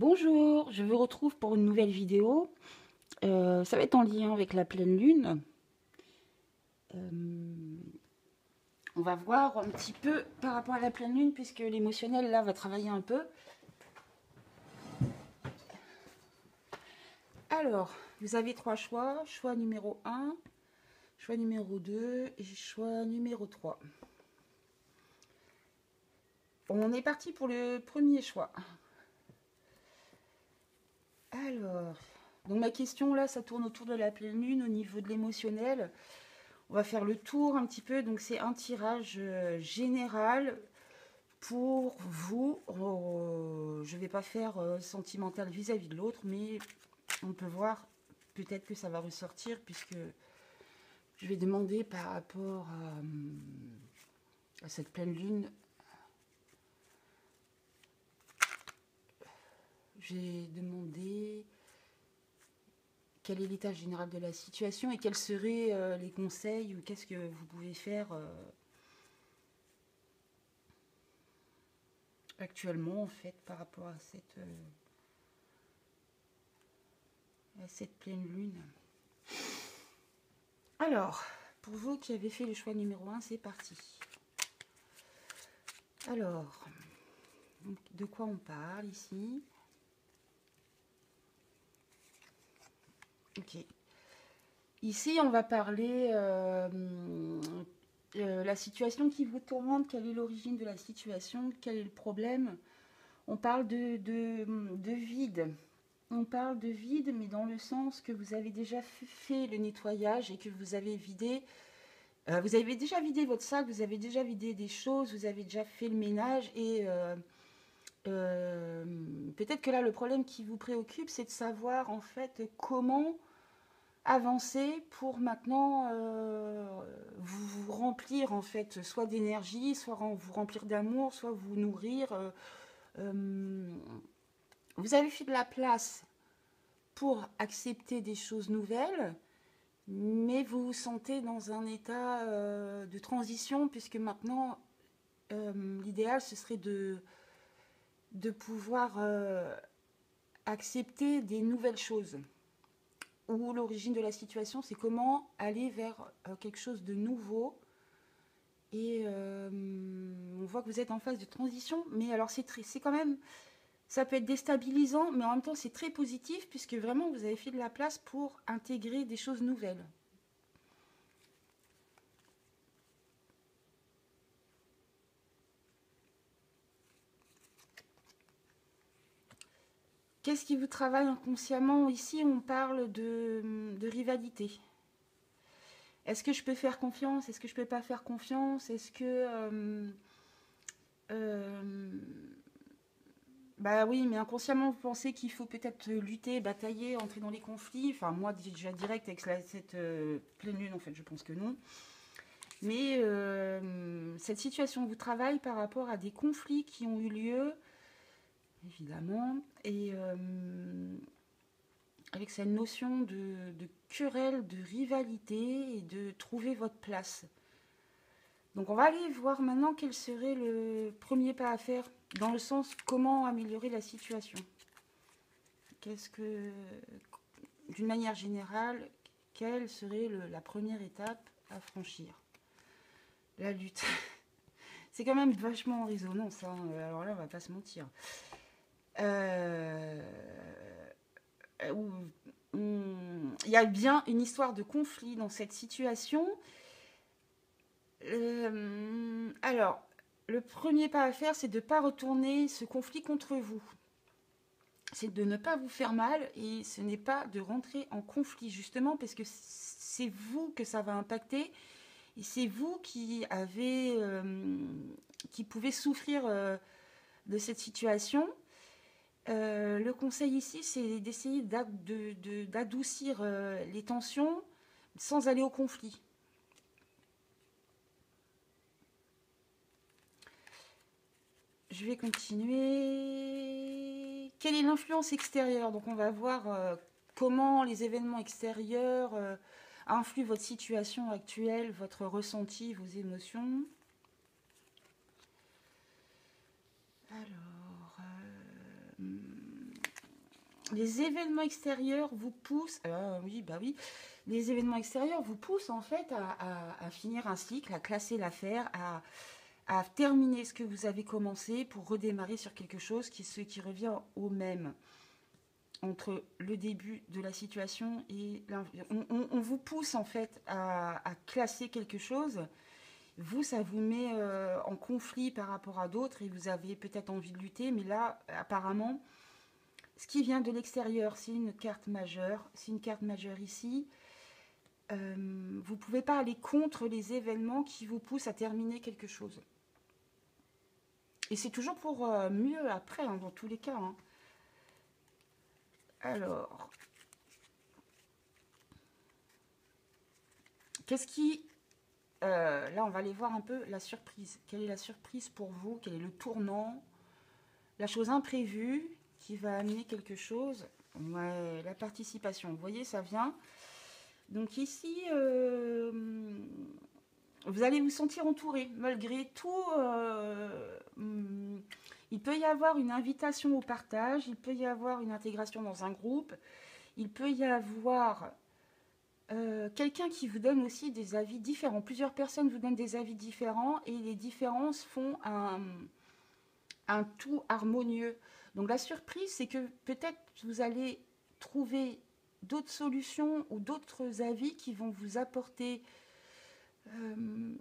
Bonjour, je vous retrouve pour une nouvelle vidéo. Ça va être en lien avec la pleine lune. On va voir un petit peu par rapport à la pleine lune, puisque l'émotionnel là va travailler un peu. Alors, vous avez trois choix. Choix numéro 1, choix numéro 2 et choix numéro 3. On est parti pour le premier choix. Alors, donc ma question là, ça tourne autour de la pleine lune au niveau de l'émotionnel. On va faire le tour un petit peu. Donc c'est un tirage général pour vous. Je ne vais pas faire sentimental vis-à-vis de l'autre, mais on peut voir peut-être que ça va ressortir puisque je vais demander par rapport à cette pleine lune. J'ai demandé quel est l'état général de la situation et quels seraient les conseils ou qu'est-ce que vous pouvez faire actuellement en fait par rapport à cette pleine lune. Alors, pour vous qui avez fait le choix numéro 1, c'est parti. Alors, de quoi on parle ici? Ok. Ici, on va parler la situation qui vous tourmente, quelle est l'origine de la situation, quel est le problème. On parle de vide. On parle de vide, mais dans le sens que vous avez déjà fait le nettoyage et que vous avez vidé. Vous avez déjà vidé votre sac, vous avez déjà vidé des choses, vous avez déjà fait le ménage et peut-être que là, le problème qui vous préoccupe, c'est de savoir en fait comment avancer pour maintenant vous remplir en fait, soit d'énergie, soit vous remplir d'amour, soit vous nourrir. Vous avez fait de la place pour accepter des choses nouvelles, mais vous vous sentez dans un état de transition, puisque maintenant, l'idéal, ce serait de pouvoir accepter des nouvelles choses. Ou l'origine de la situation, c'est comment aller vers quelque chose de nouveau. Et on voit que vous êtes en phase de transition, mais alors c'est quand même, ça peut être déstabilisant, mais en même temps c'est très positif, puisque vraiment vous avez fait de la place pour intégrer des choses nouvelles. Qu'est-ce qui vous travaille inconsciemment? Ici, on parle de rivalité. Est-ce que je peux faire confiance? Est-ce que je peux pas faire confiance? Est-ce que... bah oui, mais inconsciemment, vous pensez qu'il faut peut-être lutter, batailler, entrer dans les conflits. Enfin, moi, déjà direct avec cette pleine lune, en fait, je pense que non. Mais cette situation vous travaille par rapport à des conflits qui ont eu lieu, évidemment, et avec cette notion de querelle, de rivalité et de trouver votre place. Donc on va aller voir maintenant quel serait le premier pas à faire, dans le sens comment améliorer la situation. Qu'est-ce que, d'une manière générale, quelle serait la première étape à franchir? La lutte. C'est quand même vachement en résonance, hein. Alors là on va pas se mentir. Il y a bien une histoire de conflit dans cette situation. Alors, le premier pas à faire, c'est de ne pas retourner ce conflit contre vous. C'est de ne pas vous faire mal et ce n'est pas de rentrer en conflit, justement, parce que c'est vous que ça va impacter et c'est vous qui avez, qui pouvez souffrir de cette situation. Le conseil ici, c'est d'essayer d'adoucir les tensions sans aller au conflit. Je vais continuer. Quelle est l'influence extérieure? Donc on va voir comment les événements extérieurs influent votre situation actuelle, votre ressenti, vos émotions. Alors, les événements extérieurs vous poussent, oui, bah oui, les événements extérieurs vous poussent en fait à finir un cycle, à classer l'affaire, à terminer ce que vous avez commencé pour redémarrer sur quelque chose qui revient au même entre le début de la situation et on vous pousse en fait à classer quelque chose. Vous, ça vous met en conflit par rapport à d'autres et vous avez peut-être envie de lutter, mais là, apparemment, ce qui vient de l'extérieur, c'est une carte majeure. C'est une carte majeure ici. Vous ne pouvez pas aller contre les événements qui vous poussent à terminer quelque chose. Et c'est toujours pour mieux après, hein, dans tous les cas. Hein. Alors, qu'est-ce qui... là, on va aller voir un peu la surprise. Quelle est la surprise pour vous? Quel est le tournant? La chose imprévue qui va amener quelque chose? Ouais, la participation. Vous voyez, ça vient. Donc ici, vous allez vous sentir entouré. Malgré tout, il peut y avoir une invitation au partage, il peut y avoir une intégration dans un groupe, il peut y avoir quelqu'un qui vous donne aussi des avis différents. Plusieurs personnes vous donnent des avis différents et les différences font un tout harmonieux. Donc la surprise, c'est que peut-être vous allez trouver d'autres solutions ou d'autres avis qui vont vous apporter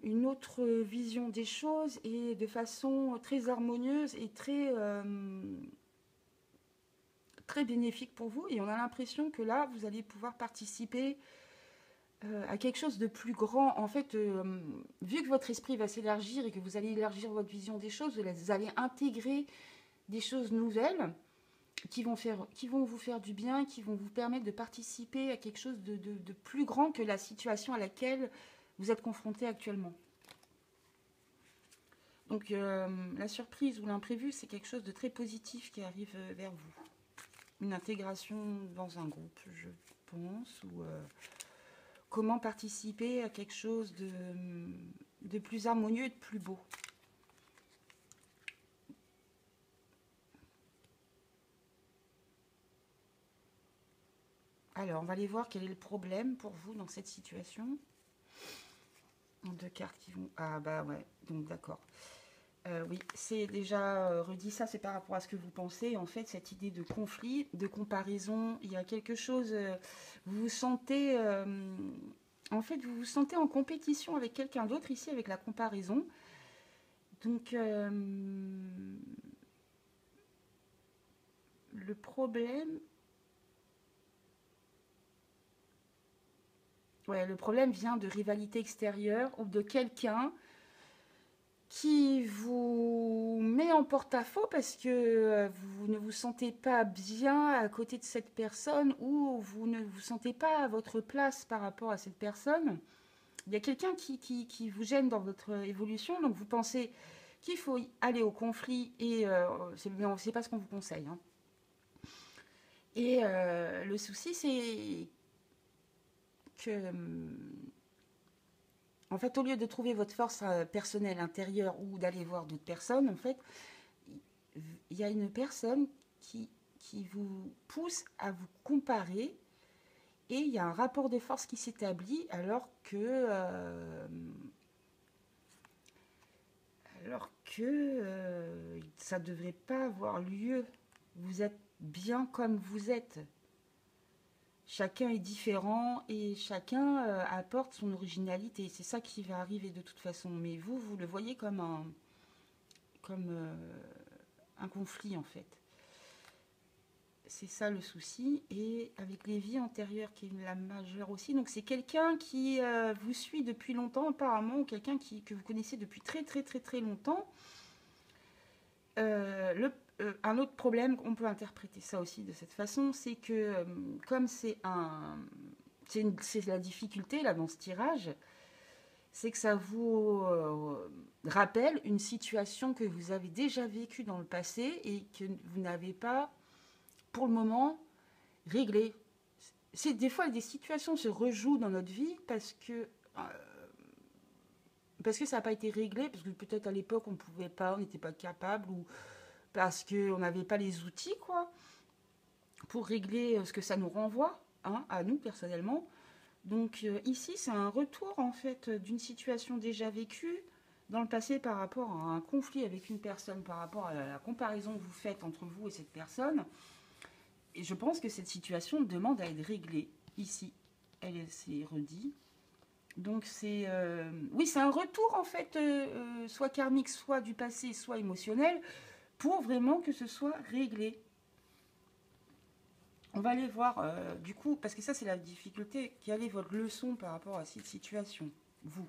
une autre vision des choses et de façon très harmonieuse et très bénéfique pour vous. Et on a l'impression que là, vous allez pouvoir participer à quelque chose de plus grand. En fait, vu que votre esprit va s'élargir et que vous allez élargir votre vision des choses, vous allez intégrer des choses nouvelles qui vont vous faire du bien, qui vont vous permettre de participer à quelque chose de plus grand que la situation à laquelle vous êtes confronté actuellement. Donc la surprise ou l'imprévu, c'est quelque chose de très positif qui arrive vers vous. Une intégration dans un groupe, je pense, ou comment participer à quelque chose de plus harmonieux et de plus beau. Alors, on va aller voir quel est le problème pour vous dans cette situation. Deux cartes qui vont... Ah bah ouais, donc d'accord. Oui, c'est déjà redit ça, c'est par rapport à ce que vous pensez. En fait, cette idée de conflit, de comparaison, il y a quelque chose... vous vous sentez... en fait, vous vous sentez en compétition avec quelqu'un d'autre ici, avec la comparaison. Donc, le problème... Ouais, le problème vient de rivalité extérieure ou de quelqu'un qui vous met en porte-à-faux parce que vous ne vous sentez pas bien à côté de cette personne ou vous ne vous sentez pas à votre place par rapport à cette personne. Il y a quelqu'un qui vous gêne dans votre évolution, donc vous pensez qu'il faut aller au conflit et mais c'est pas ce qu'on vous conseille. Hein. Et le souci, c'est que en fait, au lieu de trouver votre force personnelle intérieure ou d'aller voir d'autres personnes, en fait, il y a une personne qui vous pousse à vous comparer et il y a un rapport de force qui s'établit alors que ça ne devrait pas avoir lieu. Vous êtes bien comme vous êtes. Chacun est différent et chacun apporte son originalité. C'est ça qui va arriver de toute façon. Mais vous le voyez comme un conflit en fait. C'est ça le souci. Et avec les vies antérieures qui est la majeure aussi. Donc c'est quelqu'un qui vous suit depuis longtemps apparemment, ou quelqu'un que vous connaissez depuis très très très très longtemps. Un autre problème, on peut interpréter ça aussi de cette façon, c'est que comme c'est la difficulté là dans ce tirage, c'est que ça vous rappelle une situation que vous avez déjà vécue dans le passé et que vous n'avez pas, pour le moment, réglée. Des fois, des situations se rejouent dans notre vie parce que ça n'a pas été réglé, parce que peut-être à l'époque on ne pouvait pas, on n'était pas capable, ou parce qu'on n'avait pas les outils, quoi. pour régler ce que ça nous renvoie, hein, à nous personnellement. Donc ici, c'est un retour en fait d'une situation déjà vécue dans le passé par rapport à un conflit avec une personne, par rapport à la comparaison que vous faites entre vous et cette personne. Et je pense que cette situation demande à être réglée ici. Elle s'est redit. Donc c'est oui, c'est un retour en fait, soit karmique, soit du passé, soit émotionnel, pour vraiment que ce soit réglé. On va aller voir du coup, parce que ça c'est la difficulté, quelle est votre leçon par rapport à cette situation, vous.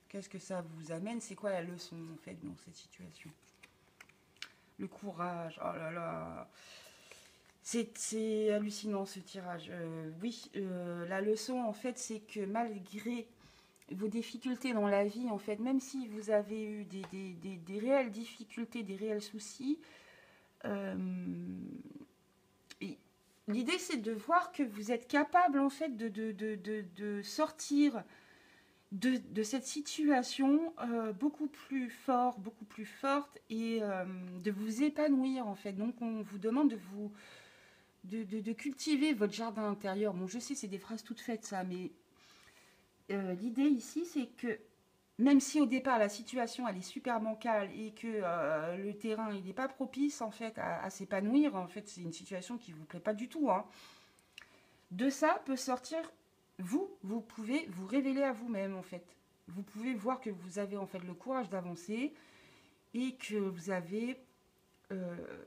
Qu'est-ce que ça vous amène? C'est quoi la leçon en fait dans cette situation? Le courage, oh là là, c'est hallucinant ce tirage. Oui, la leçon en fait c'est que malgré vos difficultés dans la vie, en fait, même si vous avez eu des réelles difficultés, des réels soucis, euh, l'idée c'est de voir que vous êtes capable en fait de sortir de cette situation beaucoup plus fort, beaucoup plus forte et de vous épanouir en fait. Donc on vous demande de vous de cultiver votre jardin intérieur. Bon, je sais, c'est des phrases toutes faites ça, mais l'idée ici c'est que même si au départ la situation elle est super bancale et que le terrain il n'est pas propice en fait à s'épanouir, en fait c'est une situation qui vous plaît pas du tout, hein. De ça peut sortir vous pouvez vous révéler à vous-même en fait. Vous pouvez voir que vous avez en fait le courage d'avancer et que vous avez euh,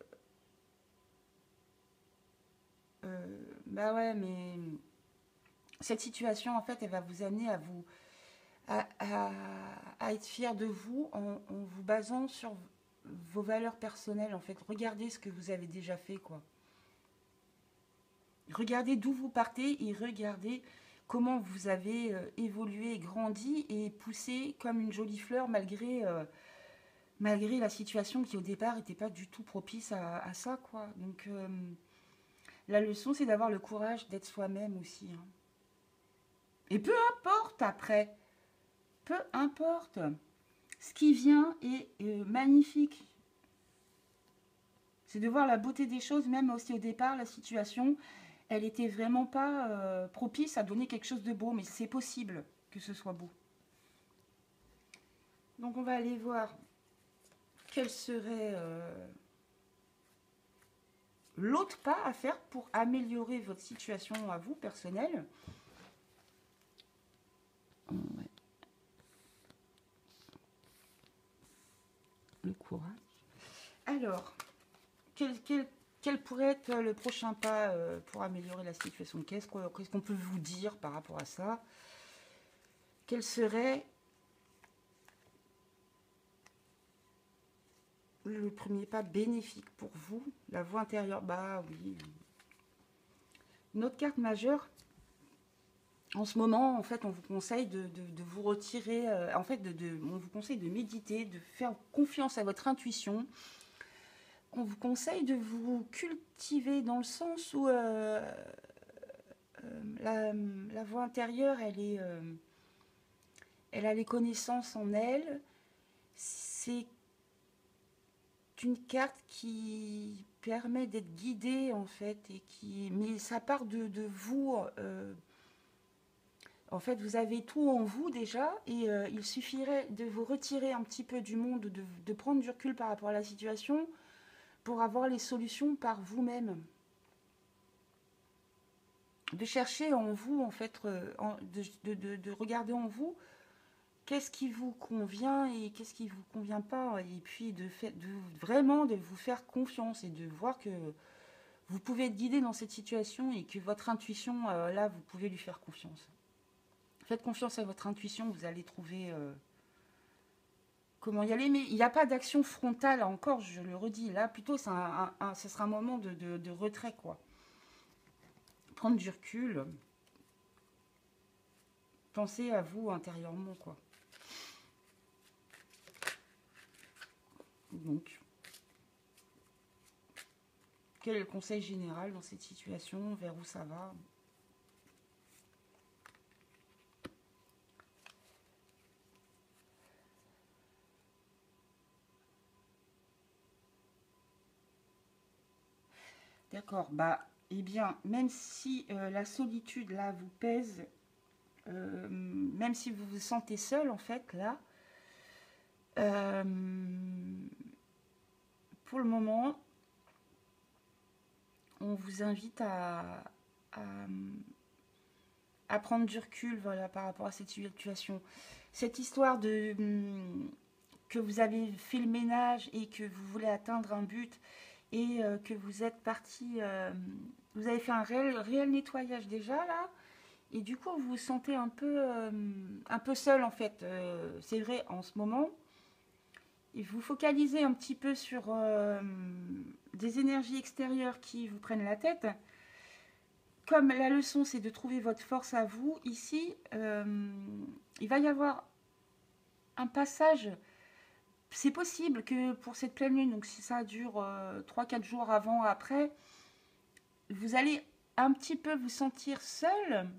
bah ouais, mais cette situation en fait elle va vous amener à vous à, à- à être fier de vous en vous basant sur vos valeurs personnelles en fait. Regardez ce que vous avez déjà fait quoi. Regardez d'où vous partez et regardez comment vous avez évolué, grandi et poussé comme une jolie fleur malgré la situation qui au départ n'était pas du tout propice à ça quoi. Donc la leçon c'est d'avoir le courage d'être soi-même aussi, hein. Et peu importe après, peu importe. Ce qui vient est magnifique. C'est de voir la beauté des choses, même aussi au départ, la situation, elle était vraiment pas propice à donner quelque chose de beau, mais c'est possible que ce soit beau. Donc on va aller voir quel serait l'autre pas à faire pour améliorer votre situation à vous, personnelle. Ouais. Le courage. Alors, quel pourrait être le prochain pas pour améliorer la situation? Qu'est-ce qu'on peut vous dire par rapport à ça? Quel serait le premier pas bénéfique pour vous? La voie intérieure, bah oui. Notre carte majeure, en ce moment, en fait, on vous conseille de vous retirer, en fait, on vous conseille de méditer, de faire confiance à votre intuition. On vous conseille de vous cultiver dans le sens où la voie intérieure, elle a les connaissances en elle. C'est une carte qui permet d'être guidée en fait et mais ça part de vous. En fait, vous avez tout en vous déjà et il suffirait de vous retirer un petit peu du monde, de prendre du recul par rapport à la situation pour avoir les solutions par vous-même. De chercher en vous, en fait, de regarder en vous qu'est-ce qui vous convient et qu'est-ce qui vous convient pas. Et puis vraiment de vous faire confiance et de voir que vous pouvez être guidé dans cette situation et que votre intuition, là, vous pouvez lui faire confiance. Faites confiance à votre intuition, vous allez trouver comment y aller. Mais il n'y a pas d'action frontale encore, je le redis. Là, plutôt, ce sera un moment de retrait, quoi. Prendre du recul. Pensez à vous intérieurement, quoi. Donc, quel est le conseil général dans cette situation? Vers où ça va? D'accord, bah, eh bien, même si la solitude, là, vous pèse, même si vous vous sentez seul, en fait, là, euh, pour le moment, on vous invite à, à prendre du recul, voilà, par rapport à cette situation. Cette histoire de que vous avez fait le ménage et que vous voulez atteindre un but et que vous êtes parti, vous avez fait un réel nettoyage déjà là, et du coup vous vous sentez un peu seul en fait. C'est vrai en ce moment. Et vous focalisez un petit peu sur des énergies extérieures qui vous prennent la tête. Comme la leçon c'est de trouver votre force à vous, ici il va y avoir un passage. C'est possible que pour cette pleine lune, donc si ça dure 3-4 jours avant, après, vous allez un petit peu vous sentir seul,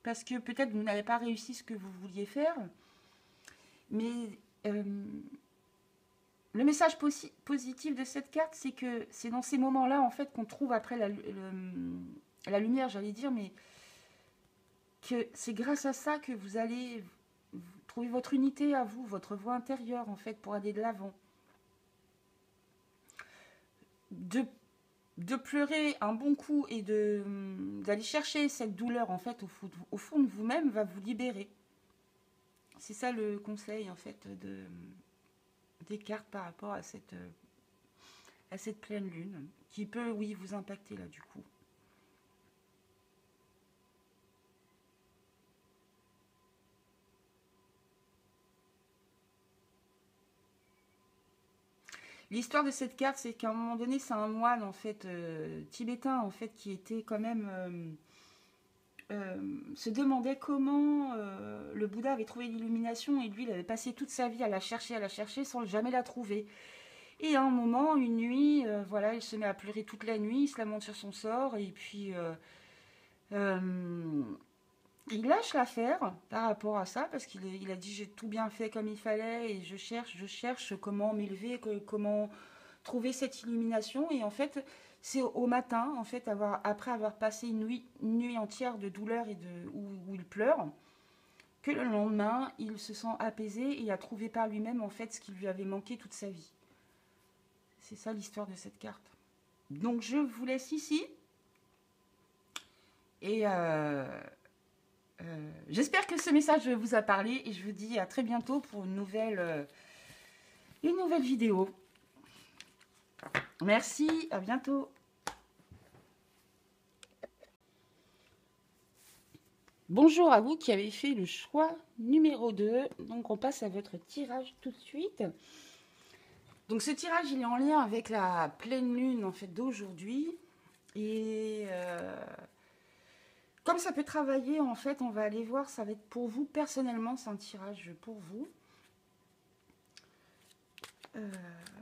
parce que peut-être vous n'avez pas réussi ce que vous vouliez faire. Mais euh, le message positif de cette carte, c'est que c'est dans ces moments-là, en fait, qu'on trouve après la lumière, j'allais dire, mais que c'est grâce à ça que vous allez trouver votre unité à vous, votre voix intérieure, en fait, pour aller de l'avant. De pleurer un bon coup et d'aller chercher cette douleur en fait au fond de vous-même va vous libérer. C'est ça le conseil en fait des cartes par rapport à cette pleine lune qui peut oui vous impacter là du coup. L'histoire de cette carte, c'est qu'à un moment donné, c'est un moine en fait tibétain en fait qui était quand même se demandait comment le Bouddha avait trouvé l'illumination et lui, il avait passé toute sa vie à la chercher sans jamais la trouver. Et à un moment, une nuit, voilà, il se met à pleurer toute la nuit, il se lamente sur son sort et puis euh, il lâche l'affaire par rapport à ça parce qu'il a dit j'ai tout bien fait comme il fallait et je cherche comment m'élever, comment trouver cette illumination et en fait c'est au matin en fait après avoir passé une nuit entière de douleur et où il pleure que le lendemain il se sent apaisé et a trouvé par lui-même en fait ce qui lui avait manqué toute sa vie. C'est ça l'histoire de cette carte. Donc je vous laisse ici et j'espère que ce message vous a parlé et je vous dis à très bientôt pour une nouvelle vidéo. Merci, à bientôt. Bonjour à vous qui avez fait le choix numéro 2. Donc on passe à votre tirage tout de suite. Donc ce tirage il est en lien avec la pleine lune en fait d'aujourd'hui. Et comme ça peut travailler en fait, on va aller voir, ça va être pour vous personnellement, c'est un tirage pour vous.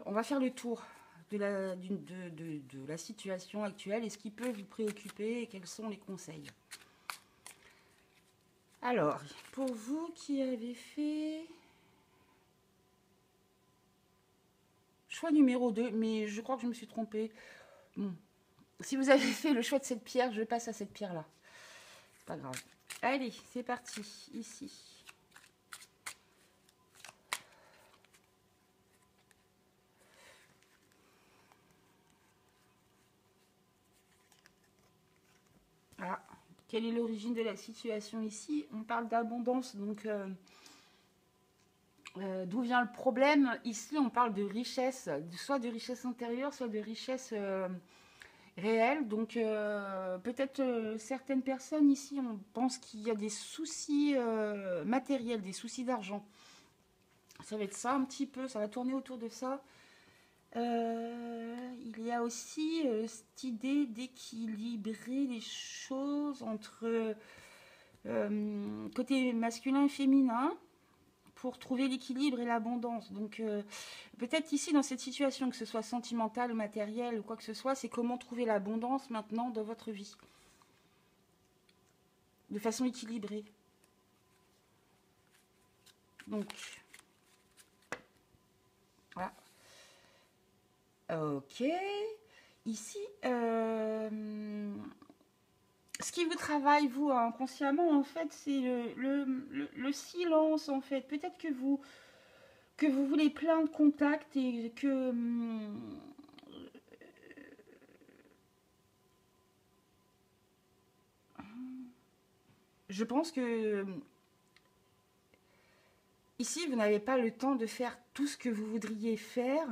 On va faire le tour de la situation actuelle et ce qui peut vous préoccuper et quels sont les conseils. Alors, pour vous qui avez fait choix numéro 2, mais je crois que je me suis trompée. Bon. Si vous avez fait le choix de cette pierre, je passe à cette pierre-là. Pas grave. Allez, c'est parti, ici. Ah, quelle est l'origine de la situation ici? On parle d'abondance, donc d'où vient le problème? Ici, on parle de richesse, soit de richesse intérieure, soit de richesse réelle. Donc, peut-être certaines personnes ici, on pense qu'il y a des soucis matériels, des soucis d'argent. Ça va être ça un petit peu, ça va tourner autour de ça. Il y a aussi cette idée d'équilibrer les choses entre côté masculin et féminin pour trouver l'équilibre et l'abondance. Donc peut-être ici dans cette situation, que ce soit sentimentale ou matérielle ou quoi que ce soit, c'est comment trouver l'abondance maintenant dans votre vie. De façon équilibrée. Donc, voilà. Ok. ici, ce qui vous travaille, vous, inconsciemment, en fait, c'est le silence, en fait. Peut-être que vous voulez plein de contacts et que... je pense que ici, vous n'avez pas le temps de faire tout ce que vous voudriez faire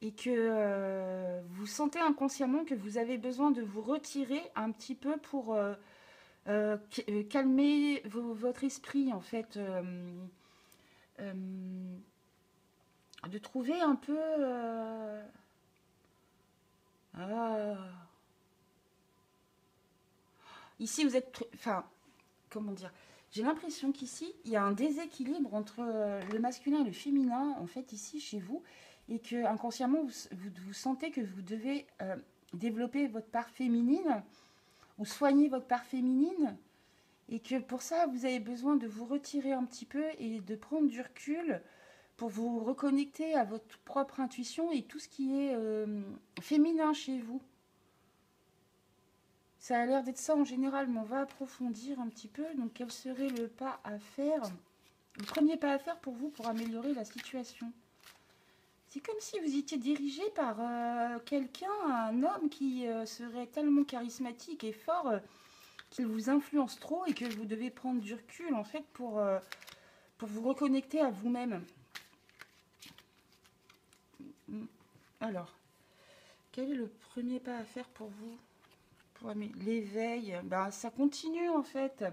et que vous sentez inconsciemment que vous avez besoin de vous retirer un petit peu pour calmer votre esprit, en fait. Euh, de trouver un peu... ah. Ici, vous êtes... Enfin, comment dire, j'ai l'impression qu'ici, il y a un déséquilibre entre le masculin et le féminin, en fait, ici, chez vous, et que inconsciemment, vous sentez que vous devez développer votre part féminine, ou soigner votre part féminine, et que pour ça, vous avez besoin de vous retirer un petit peu et de prendre du recul pour vous reconnecter à votre propre intuition et tout ce qui est féminin chez vous. Ça a l'air d'être ça en général, mais on va approfondir un petit peu. Donc, quel serait le pas à faire, le premier pas à faire pour vous pour améliorer la situation? C'est comme si vous étiez dirigé par quelqu'un, un homme qui serait tellement charismatique et fort qu'il vous influence trop et que vous devez prendre du recul en fait pour vous reconnecter à vous-même. Alors, quel est le premier pas à faire pour vous? L'éveil, ben, ça continue en fait.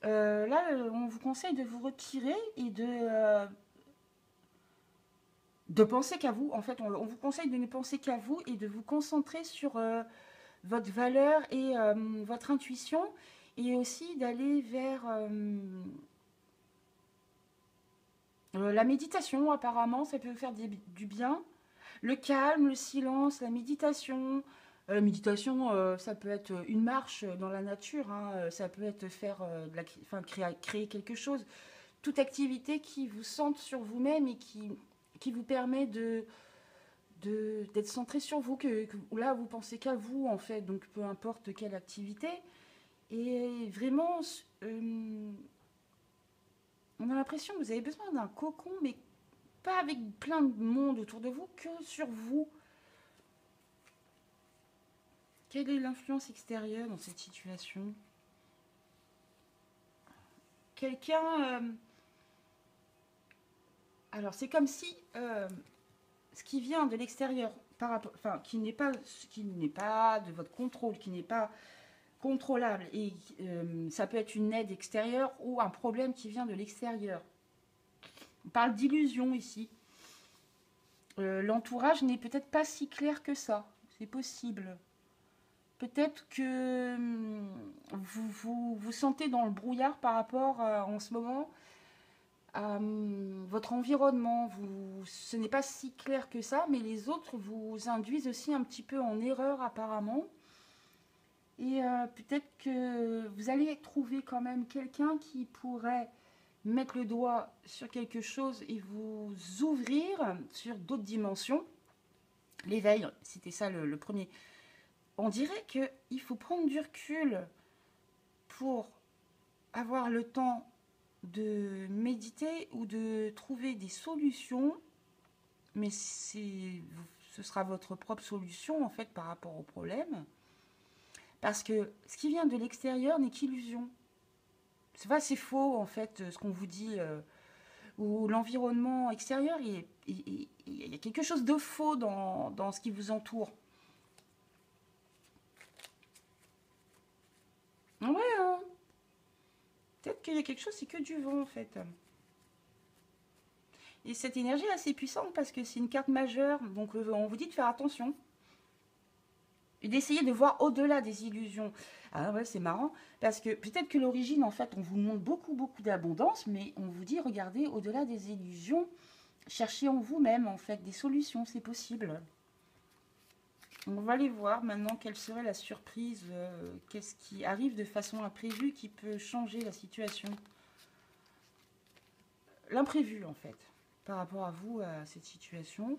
Là, on vous conseille de vous retirer et de penser qu'à vous. En fait, on vous conseille de ne penser qu'à vous et de vous concentrer sur votre valeur et votre intuition, et aussi d'aller vers la méditation. Apparemment, ça peut vous faire du bien. Le calme, le silence, la méditation. La méditation, ça peut être une marche dans la nature, hein, ça peut être faire créer quelque chose. Toute activité qui vous centre sur vous-même et qui vous permet d'être centré sur vous, là vous pensez qu'à vous en fait, donc peu importe quelle activité. Et vraiment, on a l'impression que vous avez besoin d'un cocon, mais pas avec plein de monde autour de vous, que sur vous. Quelle est l'influence extérieure dans cette situation? Quelqu'un... alors c'est comme si ce qui vient de l'extérieur, enfin qui n'est pas de votre contrôle, qui n'est pas contrôlable, et ça peut être une aide extérieure ou un problème qui vient de l'extérieur. On parle d'illusion ici. L'entourage n'est peut-être pas si clair que ça, c'est possible. Peut-être que vous sentez dans le brouillard par rapport en ce moment à votre environnement. Ce n'est pas si clair que ça, mais les autres vous induisent aussi un petit peu en erreur apparemment. Et peut-être que vous allez trouver quand même quelqu'un qui pourrait mettre le doigt sur quelque chose et vous ouvrir sur d'autres dimensions. L'éveil, c'était ça le premier. On dirait qu'il faut prendre du recul pour avoir le temps de méditer ou de trouver des solutions, mais ce sera votre propre solution en fait par rapport au problème. Parce que ce qui vient de l'extérieur n'est qu'illusion. C'est faux en fait ce qu'on vous dit, ou l'environnement extérieur, il y a quelque chose de faux dans ce qui vous entoure. Ouais, hein. Peut-être qu'il y a quelque chose, c'est que du vent en fait. Et cette énergie est assez puissante parce que c'est une carte majeure, donc on vous dit de faire attention. Et d'essayer de voir au-delà des illusions. Ah ouais, c'est marrant, parce que peut-être que l'origine, en fait, on vous montre beaucoup, beaucoup d'abondance, mais on vous dit, regardez, au-delà des illusions, cherchez en vous-même, en fait, des solutions, c'est possible. On va aller voir maintenant quelle serait la surprise, qu'est-ce qui arrive de façon imprévue qui peut changer la situation. L'imprévu, en fait, par rapport à vous, à cette situation.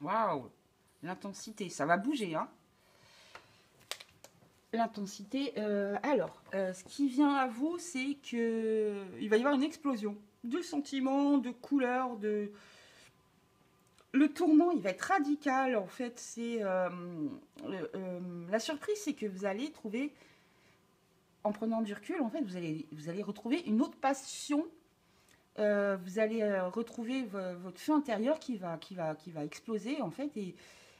Waouh! L'intensité, ça va bouger, hein. L'intensité. Ce qui vient à vous, c'est que il va y avoir une explosion de sentiments, de couleurs, de. Le tournant, il va être radical. En fait, c'est la surprise, c'est que vous allez trouver, en prenant du recul, en fait, vous allez retrouver une autre passion. Vous allez retrouver votre feu intérieur qui va exploser, en fait, et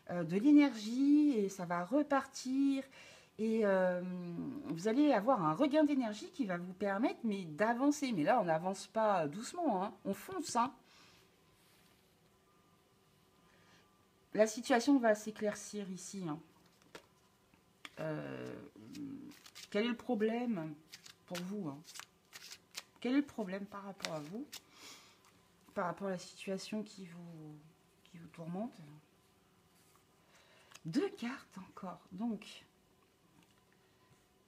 de l'énergie, et ça va repartir. Et vous allez avoir un regain d'énergie qui va vous permettre mais d'avancer. Mais là, on n'avance pas doucement, hein. On fonce, hein. La situation va s'éclaircir ici, hein. Euh, Quel est le problème pour vous, hein? Quel est le problème par rapport à vous, par rapport à la situation qui vous tourmente? Deux cartes encore. Donc,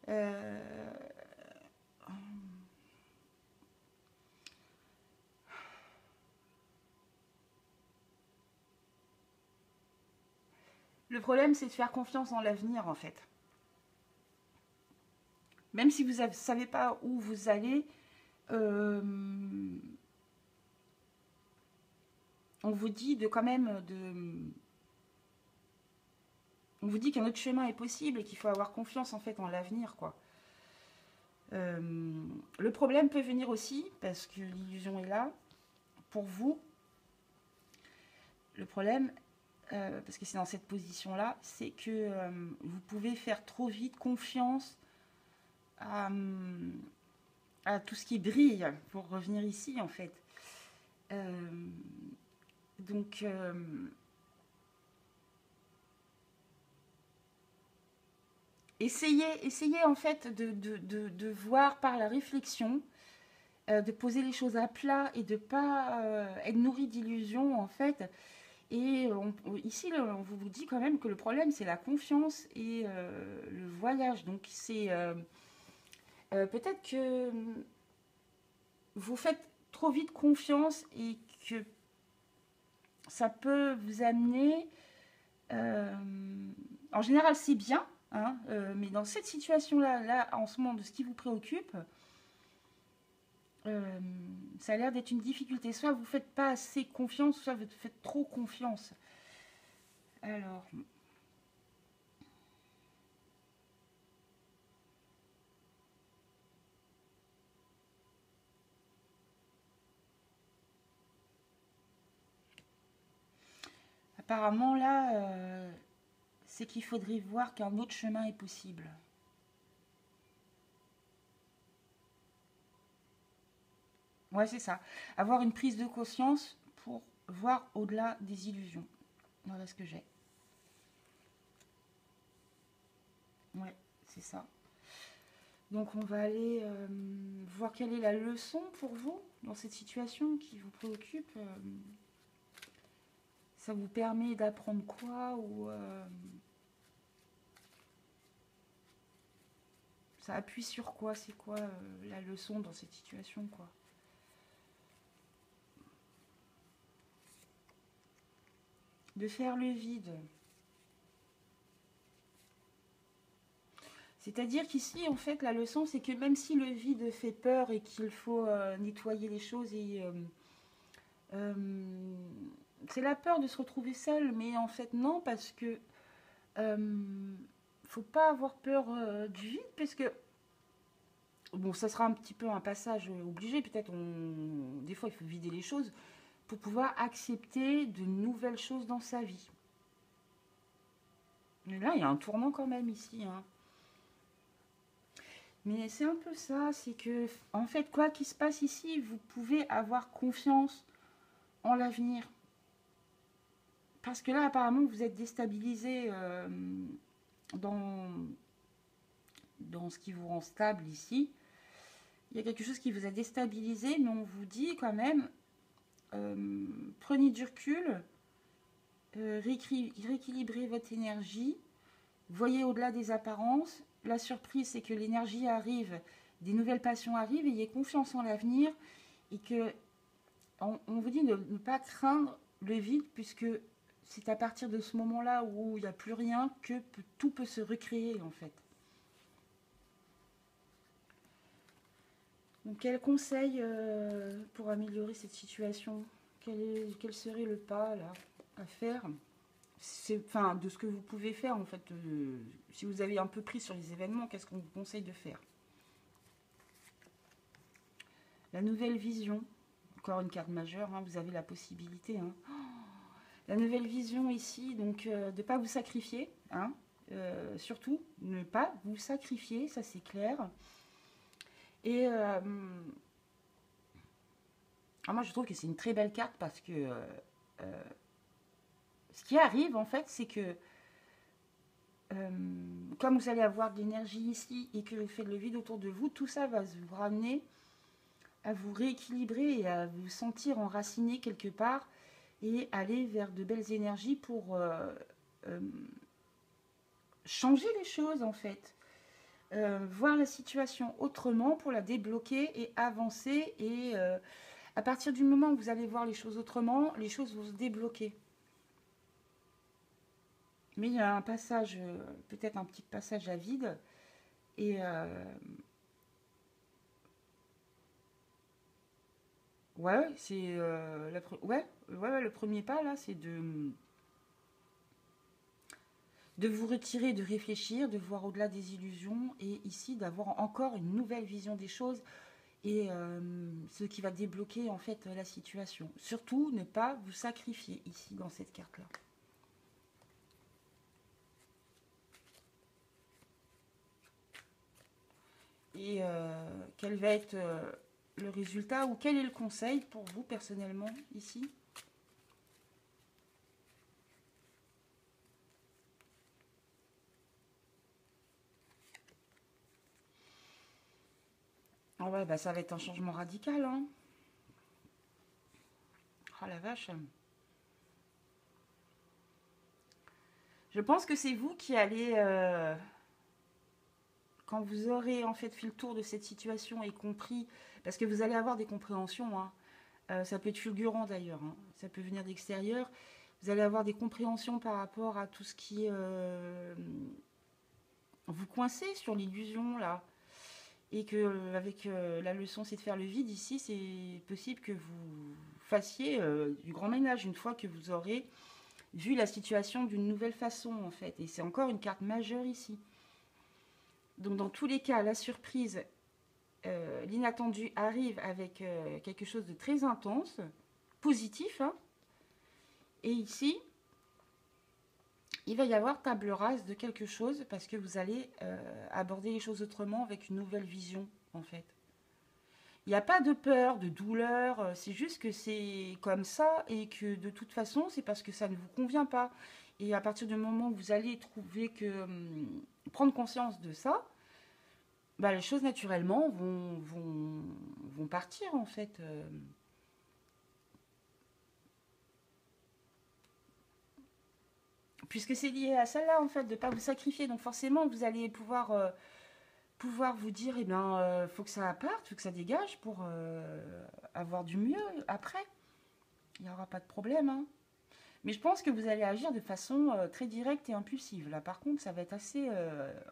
euh, le problème, c'est de faire confiance en l'avenir, en fait. Même si vous ne savez pas où vous allez, euh, on vous dit de quand même on vous dit qu'un autre chemin est possible et qu'il faut avoir confiance en fait en l'avenir, quoi. Le problème peut venir aussi parce que l'illusion est là pour vous. Le problème, parce que c'est dans cette position-là, c'est que vous pouvez faire trop vite confiance à, à tout ce qui brille pour revenir ici, en fait. Euh, donc, essayez en fait de voir par la réflexion, de poser les choses à plat et de ne pas être nourri d'illusions, en fait. Et ici, on vous dit quand même que le problème, c'est la confiance et le voyage. Donc, c'est peut-être que vous faites trop vite confiance et que ça peut vous amener. euh, En général, c'est bien, hein, mais dans cette situation-là, là, en ce moment, de ce qui vous préoccupe, euh, ça a l'air d'être une difficulté. Soit vous ne faites pas assez confiance, soit vous faites trop confiance. Alors, apparemment, là, c'est qu'il faudrait voir qu'un autre chemin est possible. Ouais, c'est ça. Avoir une prise de conscience pour voir au-delà des illusions. Voilà ce que j'ai. Ouais, c'est ça. Donc on va aller voir quelle est la leçon pour vous dans cette situation qui vous préoccupe. Ça vous permet d'apprendre quoi ou ça appuie sur quoi? C'est quoi la leçon dans cette situation, quoi? De faire le vide. C'est-à-dire qu'ici, en fait, la leçon, c'est que même si le vide fait peur et qu'il faut nettoyer les choses et euh, c'est la peur de se retrouver seul, mais en fait non, parce que faut pas avoir peur du vide, parce que bon, ça sera un petit peu un passage obligé. Peut-être des fois, il faut vider les choses pour pouvoir accepter de nouvelles choses dans sa vie. Mais là, il y a un tournant quand même ici, hein. Mais c'est un peu ça, c'est que, en fait, quoi qu'il se passe ici, vous pouvez avoir confiance en l'avenir. Parce que là, apparemment, vous êtes déstabilisé dans, dans ce qui vous rend stable ici. Il y a quelque chose qui vous a déstabilisé, mais on vous dit quand même, prenez du recul, rééquilibrez votre énergie, voyez au-delà des apparences. La surprise, c'est que l'énergie arrive, des nouvelles passions arrivent, ayez confiance en l'avenir et que on vous dit de ne pas craindre le vide puisque c'est à partir de ce moment-là où il n'y a plus rien que tout peut se recréer en fait. Donc quel conseil pour améliorer cette situation? Quel serait le pas là à faire? C'est, enfin, de ce que vous pouvez faire en fait. Si vous avez un peu pris sur les événements, qu'est-ce qu'on vous conseille de faire? La nouvelle vision, encore une carte majeure, hein, vous avez la possibilité. Hein. La nouvelle vision ici, donc de ne pas vous sacrifier, hein, surtout ne pas vous sacrifier, ça c'est clair. Et moi je trouve que c'est une très belle carte parce que ce qui arrive en fait, c'est que comme vous allez avoir de l'énergie ici et que vous faites le vide autour de vous, tout ça va vous ramener à vous rééquilibrer et à vous sentir enraciné quelque part et aller vers de belles énergies pour changer les choses en fait. Voir la situation autrement pour la débloquer et avancer. Et à partir du moment où vous allez voir les choses autrement, les choses vont se débloquer. Mais il y a un passage, peut-être un petit passage à vide. Et ouais, c'est le premier pas là, c'est de vous retirer, de réfléchir, de voir au-delà des illusions et ici d'avoir encore une nouvelle vision des choses et ce qui va débloquer en fait la situation. Surtout ne pas vous sacrifier ici dans cette carte là. Et quel va être le résultat ou quel est le conseil pour vous personnellement ici? Ah ouais, bah ça va être un changement radical, hein. Oh la vache. Je pense que c'est vous qui allez, quand vous aurez en fait fait le tour de cette situation et compris, parce que vous allez avoir des compréhensions, hein. Ça peut être fulgurant d'ailleurs, hein. Ça peut venir d'extérieur. Vous allez avoir des compréhensions par rapport à tout ce qui vous coincez sur l'illusion là. Et que avec la leçon c'est de faire le vide ici, c'est possible que vous fassiez du grand ménage une fois que vous aurez vu la situation d'une nouvelle façon en fait. Et c'est encore une carte majeure ici. Donc dans tous les cas, la surprise, l'inattendu arrive avec quelque chose de très intense, positif. Hein. Et ici, il va y avoir table rase de quelque chose parce que vous allez aborder les choses autrement avec une nouvelle vision en fait. Il n'y a pas de peur, de douleur, c'est juste que c'est comme ça et que de toute façon, c'est parce que ça ne vous convient pas. Et à partir du moment où vous allez trouver que prendre conscience de ça, bah, les choses naturellement vont partir en fait. Puisque c'est lié à celle-là en fait, de ne pas vous sacrifier. Donc forcément, vous allez pouvoir vous dire, eh bien, faut que ça parte, faut que ça dégage pour avoir du mieux après. Il n'y aura pas de problème. Hein. Mais je pense que vous allez agir de façon très directe et impulsive. Là, par contre, ça va être assez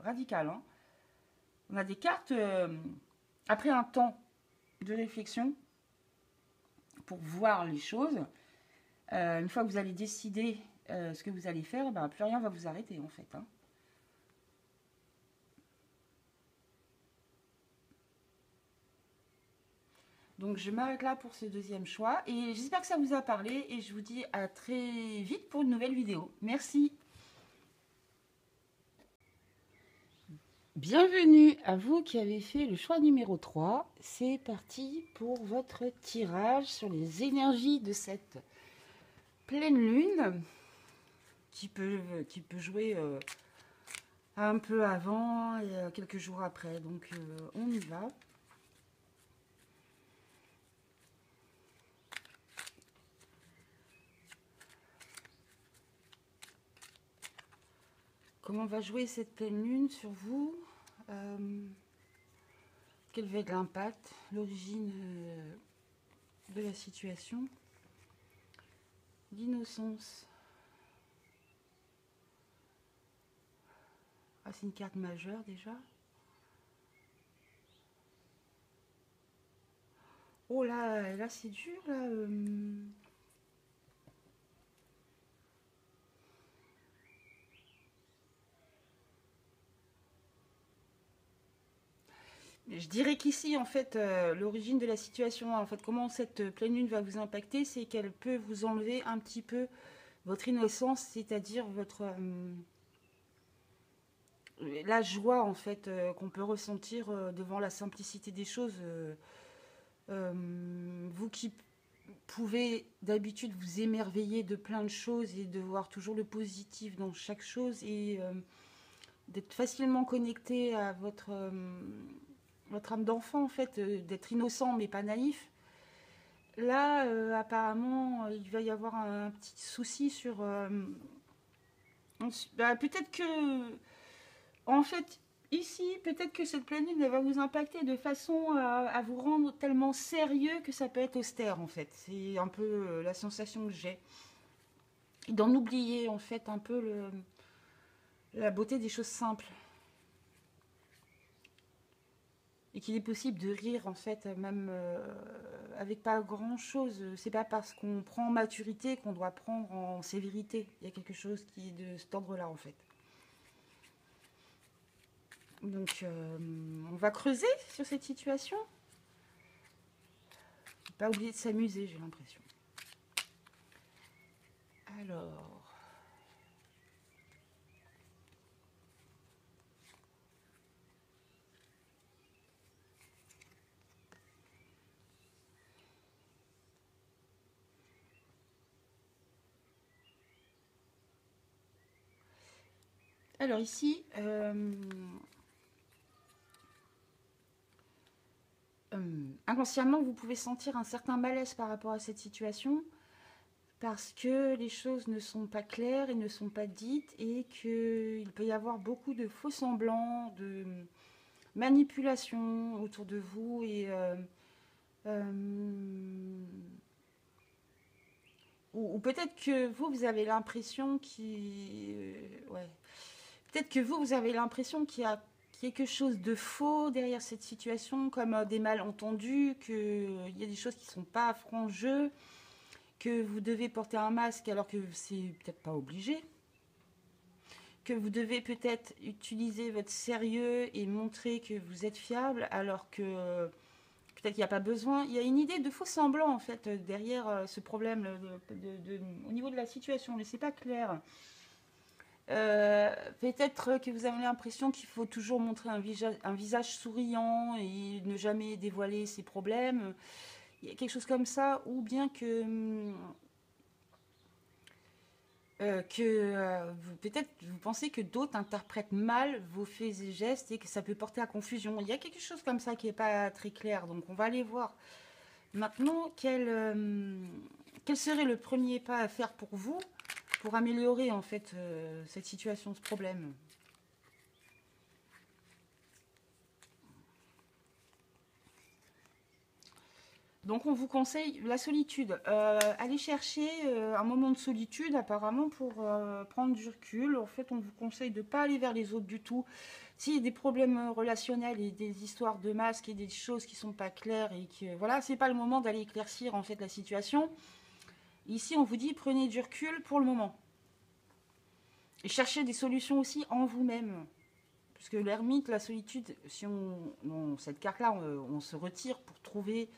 radical. Hein. On a des cartes, après un temps de réflexion, pour voir les choses, une fois que vous allez décider ce que vous allez faire, ben, plus rien ne va vous arrêter, en fait. Hein. Donc, je m'arrête là pour ce deuxième choix. Et j'espère que ça vous a parlé. Et je vous dis à très vite pour une nouvelle vidéo. Merci. Bienvenue à vous qui avez fait le choix numéro 3. C'est parti pour votre tirage sur les énergies de cette pleine lune qui peut jouer un peu avant et quelques jours après. Donc on y va. Comment va jouer cette pleine lune sur vous? Quel va être l'impact, l'origine de la situation? L'innocence. Ah, c'est une carte majeure déjà. Oh là, là c'est dur là. Je dirais qu'ici, en fait, l'origine de la situation, en fait, comment cette pleine lune va vous impacter, c'est qu'elle peut vous enlever un petit peu votre innocence, c'est-à-dire votre la joie, en fait, qu'on peut ressentir devant la simplicité des choses. Vous qui pouvez d'habitude vous émerveiller de plein de choses et de voir toujours le positif dans chaque chose et d'être facilement connecté à votre âme d'enfant, en fait, d'être innocent mais pas naïf. Là, apparemment, il va y avoir un petit souci sur... bah, peut-être que... En fait, ici, peut-être que cette pleine lune elle va vous impacter de façon à vous rendre tellement sérieux que ça peut être austère, en fait. C'est un peu la sensation que j'ai. Et d'en oublier, en fait, un peu la beauté des choses simples. Et qu'il est possible de rire, en fait, même avec pas grand-chose. C'est pas parce qu'on prend en maturité qu'on doit prendre en sévérité. Il y a quelque chose qui est de cet ordre-là, en fait. Donc, on va creuser sur cette situation. Pas oublier de s'amuser, j'ai l'impression. Alors... Alors ici, inconsciemment, vous pouvez sentir un certain malaise par rapport à cette situation parce que les choses ne sont pas claires et ne sont pas dites et qu'il peut y avoir beaucoup de faux semblants, de manipulation autour de vous et ou peut-être que vous avez l'impression ouais. Peut-être que vous avez l'impression qu'il y a quelque chose de faux derrière cette situation, comme des malentendus, qu'il y a des choses qui ne sont pas franc jeu, que vous devez porter un masque alors que c'est peut-être pas obligé, que vous devez peut-être utiliser votre sérieux et montrer que vous êtes fiable alors que peut-être qu'il n'y a pas besoin. Il y a une idée de faux semblant en fait derrière ce problème au niveau de la situation, mais c'est pas clair. Peut-être que vous avez l'impression qu'il faut toujours montrer un visage souriant et ne jamais dévoiler ses problèmes. Il y a quelque chose comme ça, ou bien que peut-être vous pensez que d'autres interprètent mal vos faits et gestes et que ça peut porter à confusion. Il y a quelque chose comme ça qui n'est pas très clair, donc on va aller voir. Maintenant, quel serait le premier pas à faire pour vous pour améliorer en fait cette situation, ce problème? Donc on vous conseille la solitude. Allez chercher un moment de solitude apparemment pour prendre du recul. En fait, on vous conseille de ne pas aller vers les autres du tout. S'il y a des problèmes relationnels et des histoires de masques et des choses qui ne sont pas claires et que voilà, c'est pas le moment d'aller éclaircir en fait la situation. Ici, on vous dit prenez du recul pour le moment. Et cherchez des solutions aussi en vous-même. Parce que l'ermite, la solitude, si cette carte-là, on se retire pour trouver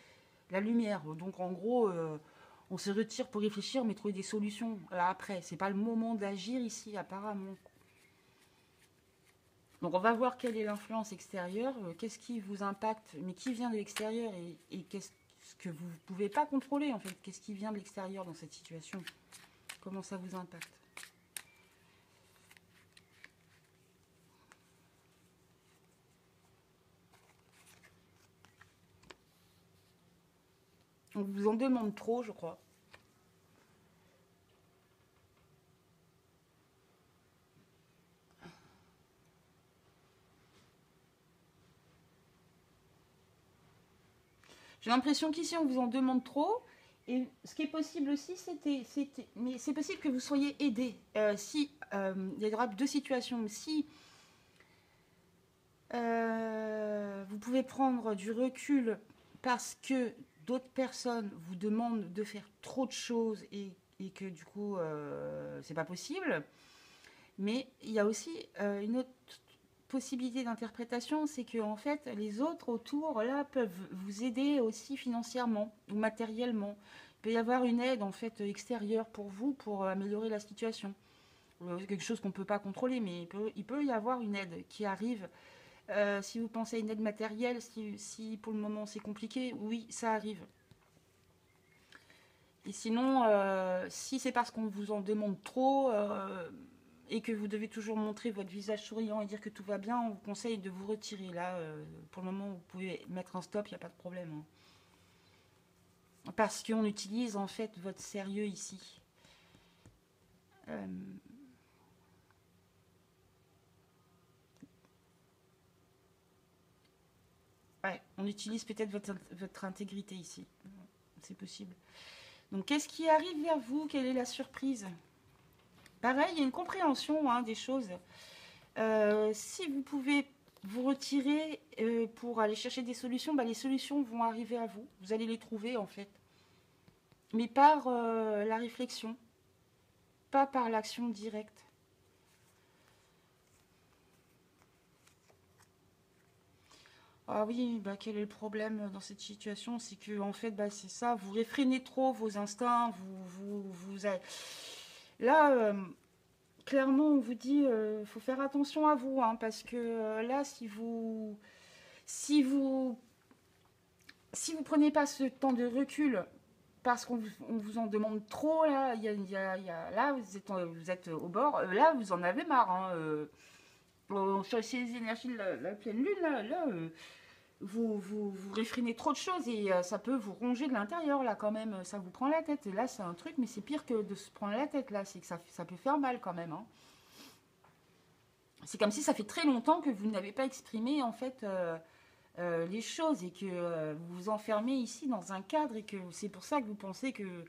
la lumière. Donc en gros, on se retire pour réfléchir, mais trouver des solutions là après. C'est pas le moment d'agir ici, apparemment. Donc on va voir quelle est l'influence extérieure, qu'est-ce qui vous impacte, mais qui vient de l'extérieur et qu'est-ce que vous ne pouvez pas contrôler en fait. Qu'est-ce qui vient de l'extérieur dans cette situation? Comment ça vous impacte? On vous en demande trop, je crois. J'ai l'impression qu'ici, on vous en demande trop. Et ce qui est possible aussi, mais c'est possible que vous soyez aidé. Il y aura deux situations. Si Vous pouvez prendre du recul parce que d'autres personnes vous demandent de faire trop de choses et que du coup, c'est pas possible. Mais il y a aussi une autre possibilité d'interprétation, c'est que en fait, les autres autour là peuvent vous aider aussi financièrement ou matériellement. Il peut y avoir une aide en fait extérieure pour vous pour améliorer la situation. Quelque chose qu'on ne peut pas contrôler, mais il peut y avoir une aide qui arrive. Si vous pensez à une aide matérielle, si pour le moment c'est compliqué, oui, ça arrive. Et sinon, si c'est parce qu'on vous en demande trop et que vous devez toujours montrer votre visage souriant et dire que tout va bien, on vous conseille de vous retirer. Là, pour le moment, vous pouvez mettre un stop, il n'y a pas de problème, hein. Parce qu'on utilise en fait votre sérieux ici. Euh, ouais, on utilise peut-être votre intégrité ici. C'est possible. Donc, qu'est-ce qui arrive vers vous? Quelle est la surprise? Pareil, il y a une compréhension hein, des choses. Si vous pouvez vous retirer pour aller chercher des solutions, bah, les solutions vont arriver à vous. Vous allez les trouver en fait. Mais par la réflexion, pas par l'action directe. Ah oui, bah, quel est le problème dans cette situation? C'est que en fait, bah, c'est ça, vous réfrénez trop vos instincts, là, clairement, on vous dit, faut faire attention à vous, hein, parce que là, si vous, si vous prenez pas ce temps de recul, parce on vous en demande trop, là, là, vous êtes au bord, là, vous en avez marre, hein, sur ces énergies de la pleine lune, vous réfrénez trop de choses et ça peut vous ronger de l'intérieur, là, quand même, ça vous prend la tête. Et là, c'est un truc, mais c'est pire que de se prendre la tête, là, c'est que ça peut faire mal, quand même, hein. C'est comme si ça fait très longtemps que vous n'avez pas exprimé, en fait, les choses et que vous vous enfermez ici dans un cadre et que c'est pour ça que vous pensez que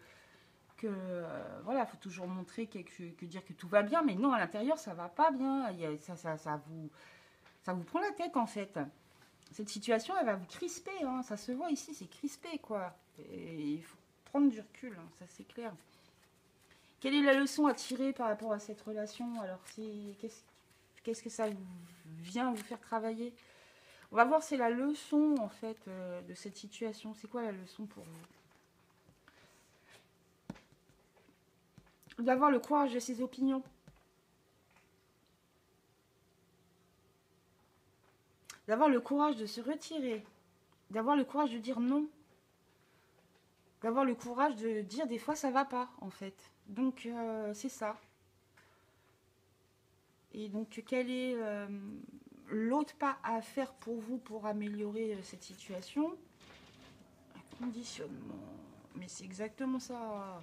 voilà, faut toujours montrer que dire que tout va bien, mais non, à l'intérieur, ça va pas bien. Ça vous prend la tête, en fait. Cette situation, elle va vous crisper, hein. Ça se voit ici, c'est crispé, quoi. Et il faut prendre du recul, hein, ça c'est clair. Quelle est la leçon à tirer par rapport à cette relation? Alors, qu'est-ce que ça vient vous faire travailler? On va voir, c'est la leçon, en fait, de cette situation. C'est quoi la leçon pour vous? D'avoir le courage de ses opinions. D'avoir le courage de se retirer. D'avoir le courage de dire non. D'avoir le courage de dire des fois ça va pas, en fait. Donc, c'est ça. Et donc, quel est l'autre pas à faire pour vous pour améliorer cette situation? Un conditionnement. Mais c'est exactement ça.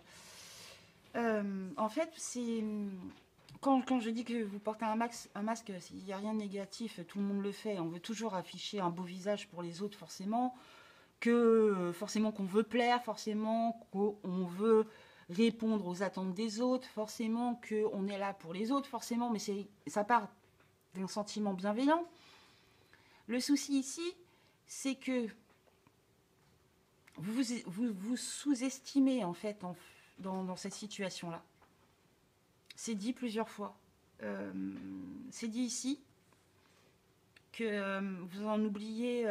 En fait, c'est quand je dis que vous portez un masque, il n'y a rien de négatif, tout le monde le fait. On veut toujours afficher un beau visage pour les autres, forcément. Forcément qu'on veut plaire, forcément qu'on veut répondre aux attentes des autres, forcément qu'on est là pour les autres, forcément, mais ça part d'un sentiment bienveillant. Le souci ici, c'est que vous sous-estimez en fait dans cette situation-là. C'est dit plusieurs fois. C'est dit ici que vous en oubliez,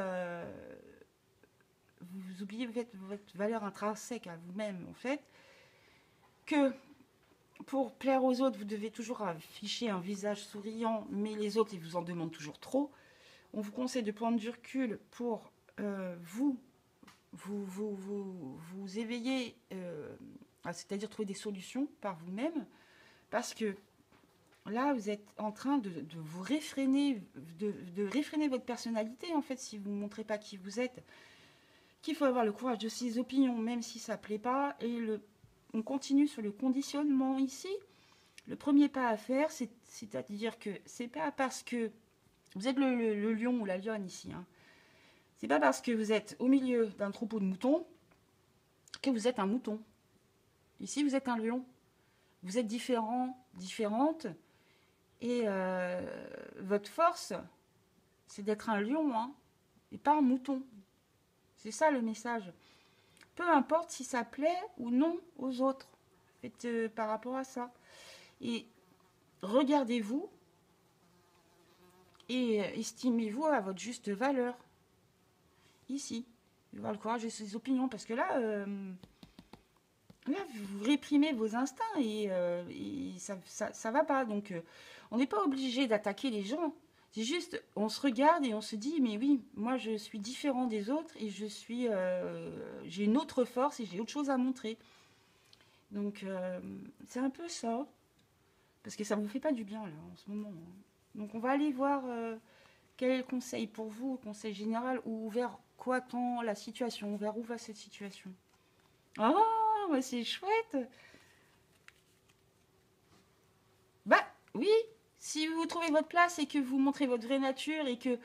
vous oubliez votre valeur intrinsèque à vous-même en fait, que pour plaire aux autres, vous devez toujours afficher un visage souriant, mais les autres, ils vous en demandent toujours trop. On vous conseille de prendre du recul pour vous éveiller, c'est-à-dire trouver des solutions par vous-même, parce que là, vous êtes en train de vous réfréner, de réfréner votre personnalité, en fait, si vous ne montrez pas qui vous êtes, qu'il faut avoir le courage de ses opinions, même si ça ne plaît pas, et on continue sur le conditionnement ici. Le premier pas à faire, c'est-à-dire que c'est pas parce que vous êtes le lion ou la lionne ici, hein. C'est pas parce que vous êtes au milieu d'un troupeau de moutons que vous êtes un mouton. Ici, vous êtes un lion. Vous êtes différent, différente, et votre force, c'est d'être un lion, hein, et pas un mouton. C'est ça le message. Peu importe si ça plaît ou non aux autres. Faites par rapport à ça. Et regardez-vous et estimez-vous à votre juste valeur. Ici. Avoir le courage de ses opinions. Parce que là, vous réprimez vos instincts et ça va pas. Donc, on n'est pas obligé d'attaquer les gens. C'est juste, on se regarde et on se dit, mais oui, moi je suis différent des autres et j'ai une autre force et j'ai autre chose à montrer. Donc, c'est un peu ça. Parce que ça ne vous fait pas du bien, là, en ce moment. Hein. Donc, on va aller voir quel est le conseil pour vous, le conseil général, ou vers quoi tend la situation, vers où va cette situation. Oh, c'est chouette. Bah, oui, si vous trouvez votre place et que vous montrez votre vraie nature et que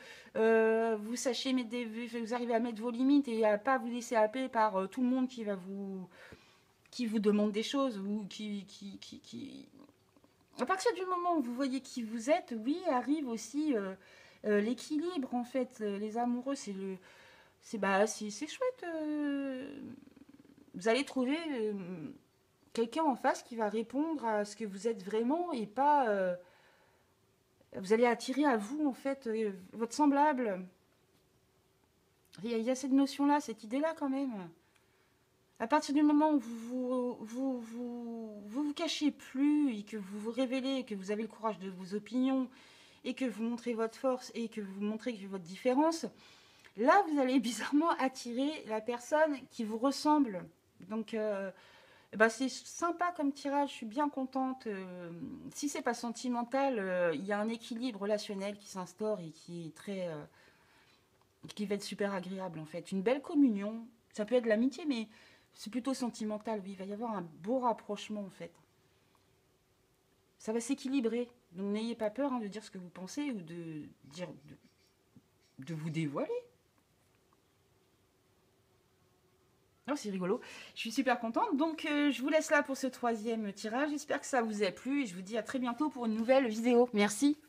vous sachez vous arrivez à mettre vos limites et à pas vous laisser happer par tout le monde qui vous demande des choses ou à partir du moment où vous voyez qui vous êtes, oui, arrive aussi l'équilibre en fait. Les amoureux, c'est chouette. Vous allez trouver quelqu'un en face qui va répondre à ce que vous êtes vraiment et pas. Vous allez attirer à vous en fait votre semblable. Il y a cette notion-là, cette idée-là quand même. À partir du moment où vous cachez plus et que vous vous révélez, que vous avez le courage de vos opinions et que vous montrez votre force et que vous montrez votre différence, là, vous allez bizarrement attirer la personne qui vous ressemble. Donc, c'est sympa comme tirage, je suis bien contente. Si c'est pas sentimental, il y a un équilibre relationnel qui s'instaure et qui est qui va être super agréable en fait. Une belle communion, ça peut être de l'amitié, mais c'est plutôt sentimental, oui. Il va y avoir un beau rapprochement en fait. Ça va s'équilibrer. Donc n'ayez pas peur de dire ce que vous pensez ou de vous dévoiler. Oh, c'est rigolo. Je suis super contente. Donc, je vous laisse là pour ce troisième tirage. J'espère que ça vous a plu et je vous dis à très bientôt pour une nouvelle vidéo. Merci.